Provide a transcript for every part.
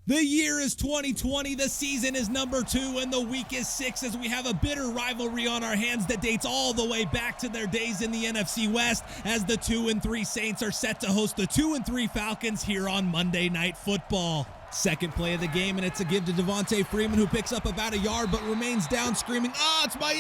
The year is 2020, the season is number 2, and the week is 6 as we have a bitter rivalry on our hands that dates all the way back to their days in the NFC West as the 2-3 Saints are set to host the 2-3 Falcons here on Monday Night Football. Second play of the game, and it's a give to Devontae Freeman, who picks up about a yard but remains down screaming, "Oh, it's my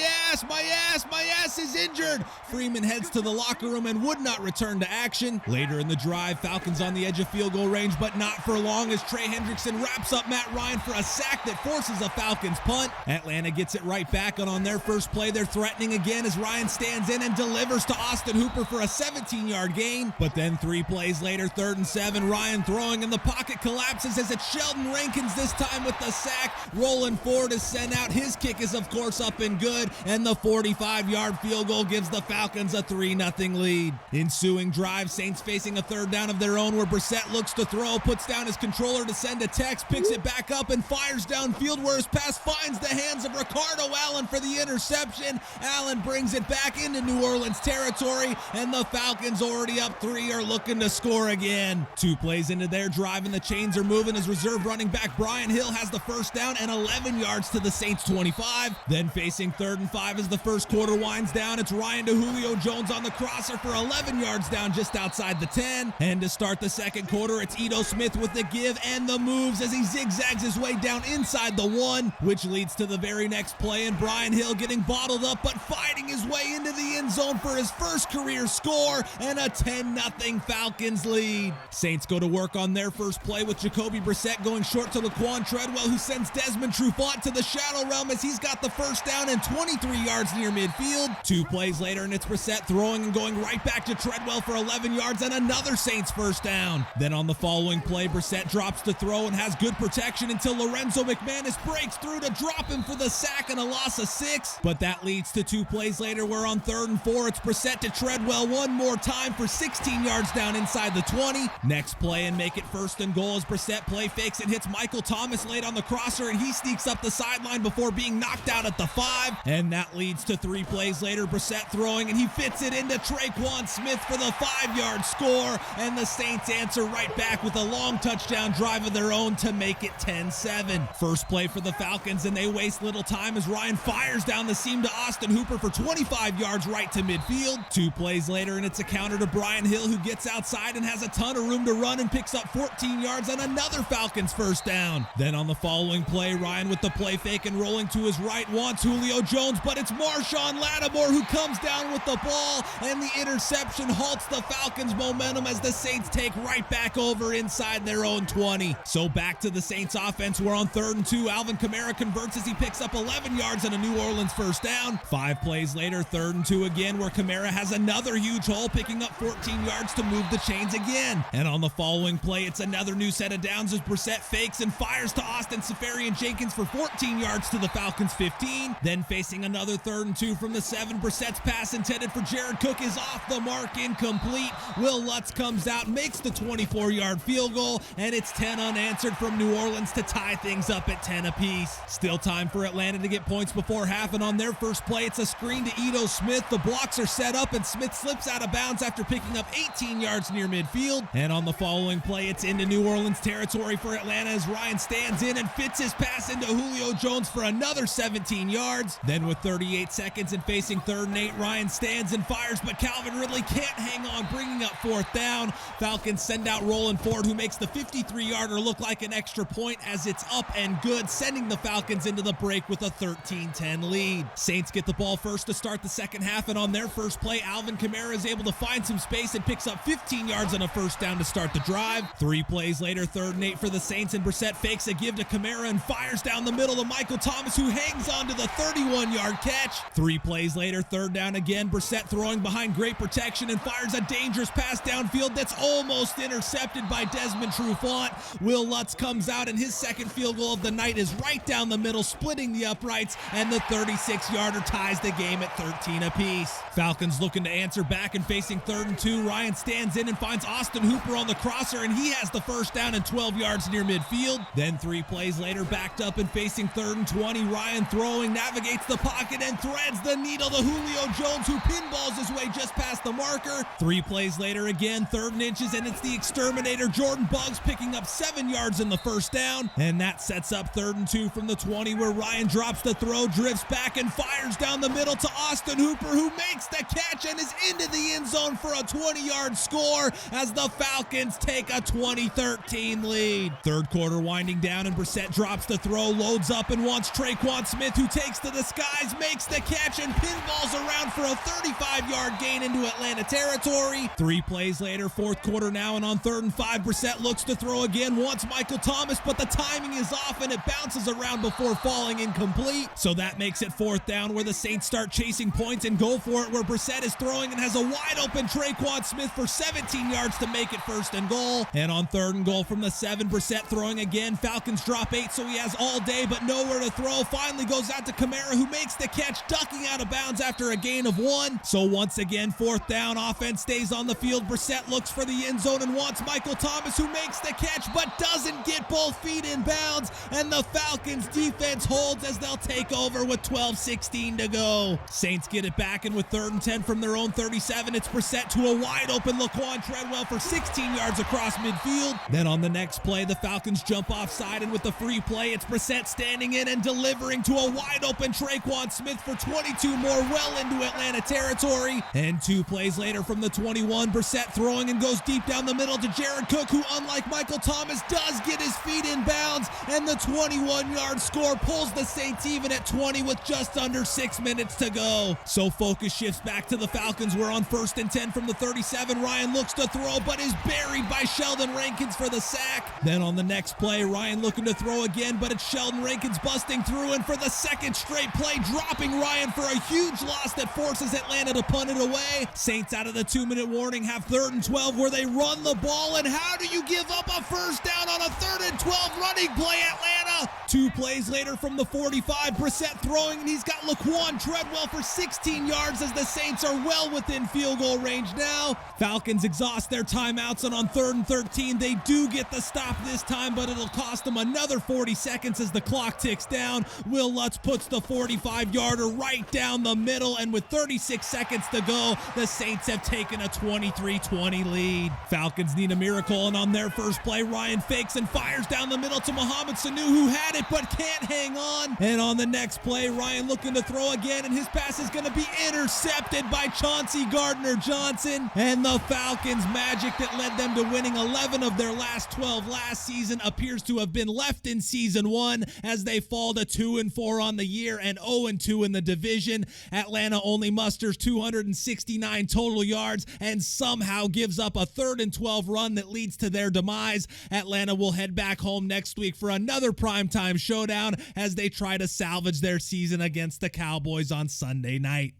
ass is injured!" Freeman heads to the locker room and would not return to action. Later in the drive, Falcons on the edge of field goal range, but not for long as Trey Hendrickson wraps up Matt Ryan for a sack that forces a Falcons punt. Atlanta gets it right back, and on their first play, they're threatening again as Ryan stands in and delivers to Austin Hooper for a 17-yard gain. But then 3 plays later, 3rd and 7, Ryan throwing, and the pocket collapses as it's Sheldon Rankins this time with the sack. Rolling forward is sent out. His kick is, of course, up and good, and the 45-yard field goal gives the Falcons a 3-0 lead. Ensuing drive, Saints facing a 3rd down of their own where Brissett looks to throw, puts down his controller to send a text, picks it back up, and fires downfield where his pass finds the hands of Ricardo Allen for the interception. Allen brings it back into New Orleans territory, and the Falcons, already up 3, are looking to score again. 2 plays into their drive, and the chains are moving as reserve running back Brian Hill has the first down and 11 yards to the Saints 25. Then facing 3rd and 5 as the first quarter winds down, it's Ryan to Julio Jones on the crosser for 11 yards down just outside the 10. And to start the second quarter, it's Ito Smith with the give and the moves as he zigzags his way down inside the 1, which leads to the very next play, and Brian Hill getting bottled up but fighting his way into the end zone for his first career score and a 10-0 Falcons lead. Saints go to work on their first play with Jacoby Brissett going short to Laquan Treadwell, who sends Desmond Trufant to the shadow realm as he's got the first down and 23 yards near midfield. 2 plays later, and it's Brissett throwing and going right back to Treadwell for 11 yards and another Saints first down. Then on the following play, Brissett drops to throw and has good protection until Lorenzo McManus breaks through to drop him for the sack and a loss of 6. But that leads to 2 plays later where on 3rd and 4, it's Brissett to Treadwell one more time for 16 yards down inside the 20. Next play and make it 1st and goal as Brissett play fakes and hits Michael Thomas late on the crosser, and he sneaks up the sideline before being knocked out at the 5. And that leads to 3 plays later, Brissett throwing, and he fits it into Traquan Smith for the 5-yard score, and the Saints answer right back with a long touchdown drive of their own to make it 10-7. First play for the Falcons, and they waste little time as Ryan fires down the seam to Austin Hooper for 25 yards right to midfield. 2 plays later, and it's a counter to Brian Hill, who gets outside and has a ton of room to run and picks up 14 yards on another Falcons first down. Then on the following play, Ryan with the play fake and rolling to his right wants Julio Jones, but it's Marshawn Lattimore who comes down with the ball, and the interception halts the Falcons' momentum as the Saints take right back over inside their own 20. So back to the Saints offense, where on 3rd and 2, Alvin Kamara converts as he picks up 11 yards and a New Orleans first down. 5 plays later, 3rd and 2 again, where Kamara has another huge hole, picking up 14 yards to move the chains again. And on the following play, it's another new set of downs as Brissett fakes and fires to Austin Seferian-Jenkins for 14 yards to the Falcons 15. Then facing another 3rd and 2 from the 7, Brissett's pass intended for Jared Cook is off the mark, incomplete. Will Lutz comes out, makes the 24-yard field goal, and it's 10 unanswered from New Orleans to tie things up at 10 apiece. Still time for Atlanta to get points before half, and on their first play, it's a screen to Ito Smith. The blocks are set up, and Smith slips out of bounds after picking up 18 yards near midfield. And on the following play, it's into New Orleans territory for Atlanta as Ryan stands in and fits his pass into Julio Jones for another 17 yards. Then with 38 seconds and facing 3rd and 8, Ryan stands and fires, but Calvin Ridley can't hang on, bringing up 4th down. Falcons send out Roland Ford, who makes the 53-yarder look like an extra point as it's up and good, sending the Falcons into the break with a 13-10 lead. Saints get the ball first to start the second half, and on their first play, Alvin Kamara is able to find some space and picks up 15 yards on a first down to start the drive. 3 plays later, 3rd and 8 for the Saints, and Brissett fakes a give to Kamara and fires down the middle to Michael Thomas, who hangs on to the 31-yard catch. 3 plays later, 3rd down again, Brissett throwing behind great protection and fires a dangerous pass downfield that's almost intercepted by Desmond Trufant. Will Lutz comes out, and his second field goal of the night is right down the middle, splitting the uprights, and the 36-yarder ties the game at 13 apiece. Falcons looking to answer back and facing 3rd and 2, Ryan stands in and finds Austin Hooper on the crosser, and he has the first down and 12 yards yards near midfield. Then 3 plays later, backed up and facing 3rd and 20, Ryan throwing, navigates the pocket and threads the needle to Julio Jones, who pinballs his way just past the marker. 3 plays later again, 3rd and inches, and it's the exterminator Jordan Buggs picking up 7 yards in the first down. And that sets up 3rd and 2 from the 20, where Ryan drops the throw, drifts back and fires down the middle to Austin Hooper, who makes the catch and is into the end zone for a 20-yard score as the Falcons take a 20-13 lead. Third quarter winding down, and Brissett drops the throw, loads up and wants Traquan Smith, who takes to the skies, makes the catch and pinballs around for a 35-yard gain into Atlanta territory. 3 plays later, 4th quarter now, and on 3rd and 5, Brissett looks to throw again, wants Michael Thomas, but the timing is off and it bounces around before falling incomplete. So that makes it 4th down, where the Saints start chasing points and go for it, where Brissett is throwing and has a wide open Traquan Smith for 17 yards to make it 1st and goal. And on 3rd and goal from the 7, Brissett throwing again. Falcons drop 8, so he has all day but nowhere to throw. Finally goes out to Kamara, who makes the catch, ducking out of bounds after a gain of 1. So once again, 4th down, offense stays on the field. Brissett looks for the end zone and wants Michael Thomas, who makes the catch but doesn't get both feet in bounds. And the Falcons defense holds as they'll take over with 12:16 to go. Saints get it back, and with 3rd and 10 from their own 37, it's Brissett to a wide open Laquan Treadwell for 16 yards across midfield. Then on the next play, the Falcons jump offside, and with the free play, it's Brissett standing in and delivering to a wide open Traquan Smith for 22 more, well into Atlanta territory. And 2 plays later from the 21, Brissett throwing and goes deep down the middle to Jared Cook, who, unlike Michael Thomas, does get his feet in bounds, and the 21-yard score pulls the Saints even at 20 with just under 6 minutes to go. So focus shifts back to the Falcons, where on 1st and 10 from the 37, Ryan looks to throw but is buried by Sheldon Rankins for the sack. Then on the next play, Ryan looking to throw again, but it's Sheldon Rankins busting through, and for the 2nd straight play, dropping Ryan for a huge loss that forces Atlanta to punt it away. Saints, out of the 2-minute warning, have 3rd and 12, where they run the ball, and how do you give up a 1st down on a 3rd and 12 running play, Atlanta? 2 plays later from the 45, Brissett throwing, and he's got Laquan Treadwell for 16 yards as the Saints are well within field goal range now. Falcons exhaust their timeouts, and on 3rd and 13, they do get the stop this time, but it'll cost them another 40 seconds as the clock ticks down. Will Lutz puts the 45-yarder right down the middle, and with 36 seconds to go, the Saints have taken a 23-20 lead. Falcons need a miracle, and on their first play, Ryan fakes and fires down the middle to Mohamed Sanu, who had it but can't hang on. And on the next play, Ryan looking to throw again, and his pass is going to be intercepted by Chauncey Gardner-Johnson. And the Falcons' magic that led them to winning 11 of their last 12 last season appears to have been left in season 1, as they fall to 2-4 on the year and 0-2 in the division. Atlanta only musters 269 total yards and somehow gives up a 3rd and 12 run that leads to their demise. Atlanta will head back home next week for another primetime showdown as they try to salvage their season against the Cowboys on Sunday night.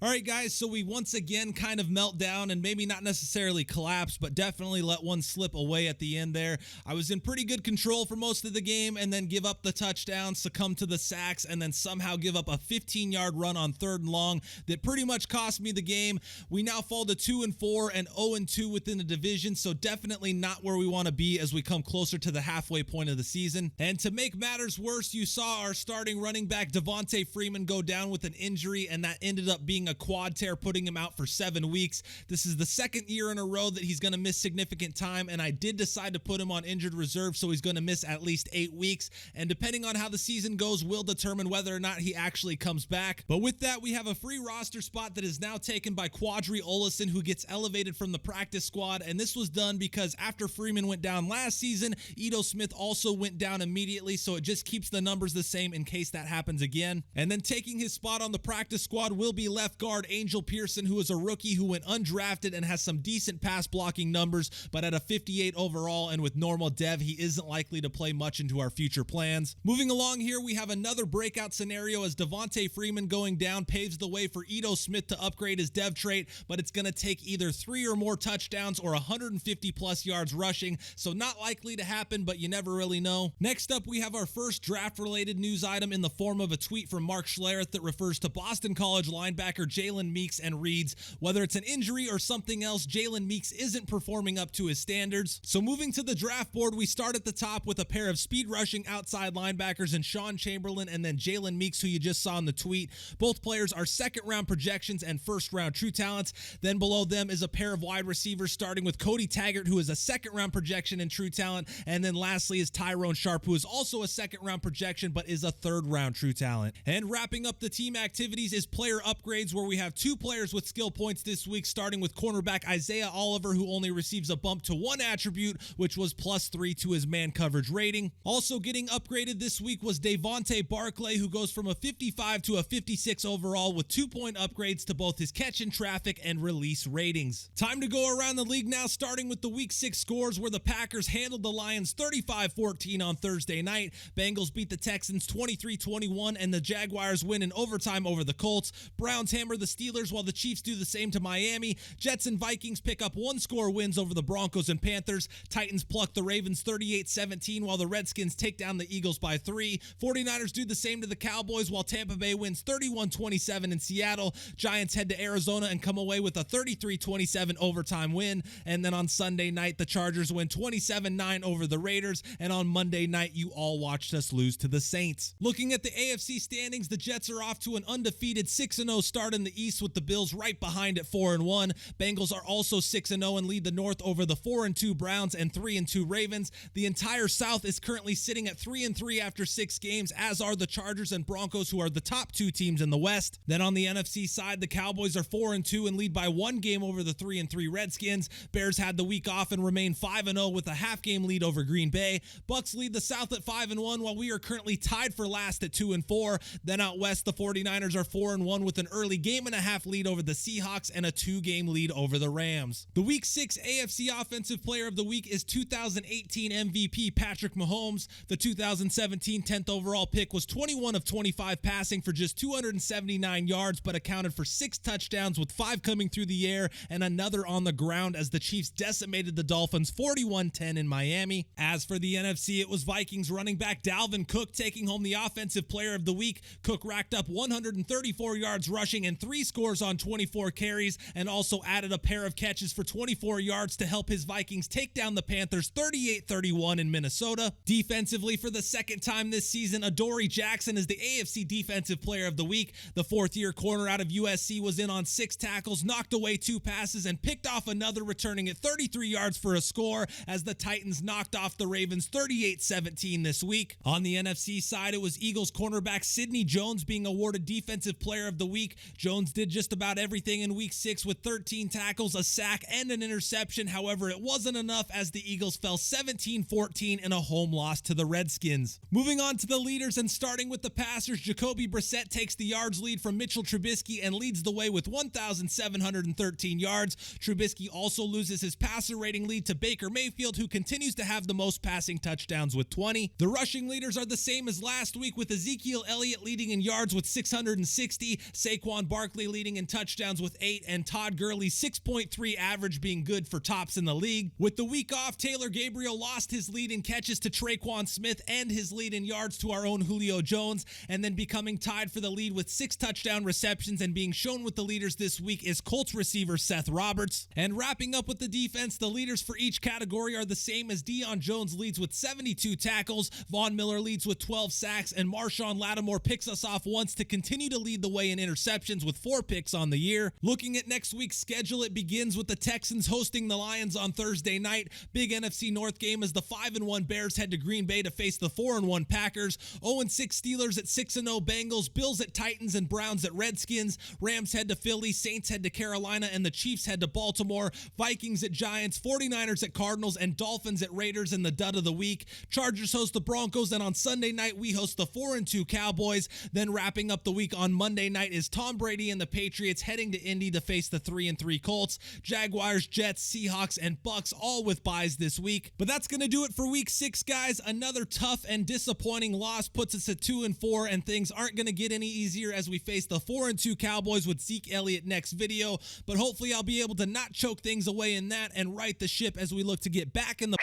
All right, guys, so we once again kind of melt down and maybe not necessarily collapse, but definitely let one slip away at the end there. I was in pretty good control for most of the game and then give up the touchdown, succumb to the sacks, and then somehow give up a 15-yard run on 3rd and long that pretty much cost me the game. We now fall to 2-4 and 0-2 within the division, so definitely not where we want to be as we come closer to the halfway point of the season. And to make matters worse, you saw our starting running back Devontae Freeman go down with an injury, and that ended up being a quad tear, putting him out for 7 weeks. This is the 2nd year in a row that he's going to miss significant time, and I did decide to put him on injured reserve, so he's going to miss at least 8 weeks, and depending on how the season goes will determine whether or not he actually comes back. But with that, we have a free roster spot that is now taken by Quadri Olison, who gets elevated from the practice squad, and this was done because after Freeman went down last season, Ito Smith also went down immediately, so it just keeps the numbers the same in case that happens again. And then taking his spot on the practice squad will be left guard Angel Pearson, who is a rookie who went undrafted and has some decent pass blocking numbers, but at a 58 overall and with normal dev, he isn't likely to play much into our future plans. Moving along here, we have another breakout scenario as Devontae Freeman going down paves the way for Ito Smith to upgrade his dev trait, but it's going to take either 3 or more touchdowns or 150 plus yards rushing, so not likely to happen, but you never really know. Next up, we have our first draft related news item in the form of a tweet from Mark Schlereth that refers to Boston College linebacker Jalen Meeks and reads, whether it's an injury or something else, Jalen Meeks isn't performing up to his standards. So moving to the draft board, we start at the top with a pair of speed rushing outside linebackers in Sean Chamberlain and then Jalen Meeks, who you just saw in the tweet. Both players are second round projections and first round true talents. Then below them is a pair of wide receivers, starting with Cody Taggart, who is a second round projection and true talent. And then lastly is Tyrone Sharp, who is also a second round projection, but is a third round true talent. And wrapping up the team activities is player upgrades, where we have 2 players with skill points this week, starting with cornerback Isaiah Oliver, who only receives a bump to 1 attribute, which was +3 to his man coverage rating. Also getting upgraded this week was Devontae Barclay, who goes from a 55 to a 56 overall with 2-point upgrades to both his catch in traffic and release ratings. Time to go around the league now, starting with the week 6 scores, where the Packers handled the Lions 35-14 on Thursday night. Bengals beat the Texans 23-21, and the Jaguars win in overtime over the Colts. Browns hammer the Steelers while the Chiefs do the same to Miami. Jets and Vikings pick up 1-score wins over the Broncos and Panthers. Titans pluck the Ravens 38-17 while the Redskins take down the Eagles by 3. 49ers do the same to the Cowboys while Tampa Bay wins 31-27 in Seattle. Giants head to Arizona and come away with a 33-27 overtime win. And then on Sunday night, the Chargers win 27-9 over the Raiders. And on Monday night, you all watched us lose to the Saints. Looking at the AFC standings, the Jets are off to an undefeated 6-0 start in the East, with the Bills right behind at 4-1. Bengals are also 6-0 and lead the North over the 4-2 Browns and 3-2 Ravens. The entire South is currently sitting at 3-3 after 6 games, as are the Chargers and Broncos, who are the top 2 teams in the West. Then on the NFC side, the Cowboys are 4-2 and lead by 1 game over the 3-3 Redskins. Bears had the week off and remain 5-0 with a half-game lead over Green Bay. Bucks lead the South at 5-1, while we are currently tied for last at 2-4. Then out west, the 49ers are 4-1 with an early game-and-a-half lead over the Seahawks and a 2-game lead over the Rams. The Week 6 AFC Offensive Player of the Week is 2018 MVP Patrick Mahomes. The 2017 10th overall pick was 21 of 25 passing for just 279 yards, but accounted for 6 touchdowns, with 5 coming through the air and another on the ground, as the Chiefs decimated the Dolphins 41-10 in Miami. As for the NFC, it was Vikings running back Dalvin Cook taking home the Offensive Player of the Week. Cook racked up 134 yards rushing and 3 scores on 24 carries, and also added a pair of catches for 24 yards to help his Vikings take down the Panthers 38-31 in Minnesota. Defensively, for the second time this season, Adoree Jackson is the AFC Defensive Player of the Week. The 4th-year corner out of USC was in on 6 tackles, knocked away 2 passes, and picked off another, returning at 33 yards for a score, as the Titans knocked off the Ravens 38-17 this week. On the NFC side, it was Eagles cornerback Sidney Jones being awarded Defensive Player of the Week. Jones did just about everything in Week 6 with 13 tackles, a sack, and an interception. However, it wasn't enough, as the Eagles fell 17-14 in a home loss to the Redskins. Moving on to the leaders and starting with the passers, Jacoby Brissett takes the yards lead from Mitchell Trubisky and leads the way with 1,713 yards. Trubisky also loses his passer rating lead to Baker Mayfield, who continues to have the most passing touchdowns with 20. The rushing leaders are the same as last week, with Ezekiel Elliott leading in yards with 660, Saquon Barkley leading in touchdowns with 8, and Todd Gurley's 6.3 average being good for tops in the league. With the week off, Taylor Gabriel lost his lead in catches to Traquan Smith and his lead in yards to our own Julio Jones, and then becoming tied for the lead with 6 touchdown receptions and being shown with the leaders this week is Colts receiver Seth Roberts. And wrapping up with the defense, the leaders for each category are the same, as Deion Jones leads with 72 tackles, Von Miller leads with 12 sacks, and Marshawn Lattimore picks us off once to continue to lead the way in interceptions with 4 picks on the year. Looking at next week's schedule, it begins with the Texans hosting the Lions on Thursday night. Big NFC North game as the 5-1 Bears head to Green Bay to face the 4-1 Packers. 0-6 Steelers at 6-0 Bengals, Bills at Titans, and Browns at Redskins. Rams head to Philly, Saints head to Carolina, and the Chiefs head to Baltimore. Vikings at Giants, 49ers at Cardinals, and Dolphins at Raiders in the dud of the week. Chargers host the Broncos, and on Sunday night we host the 4-2 Cowboys. Then wrapping up the week on Monday night is Tom Brady and the Patriots heading to Indy to face the 3-3 Colts. Jaguars, Jets, Seahawks, and Bucks all with byes this week. But that's going to do it for week 6, guys. Another tough and disappointing loss puts us at 2-4, and things aren't going to get any easier as we face the 4-2 Cowboys with Zeke Elliott next video. But hopefully I'll be able to not choke things away in that and right the ship as we look to get back in the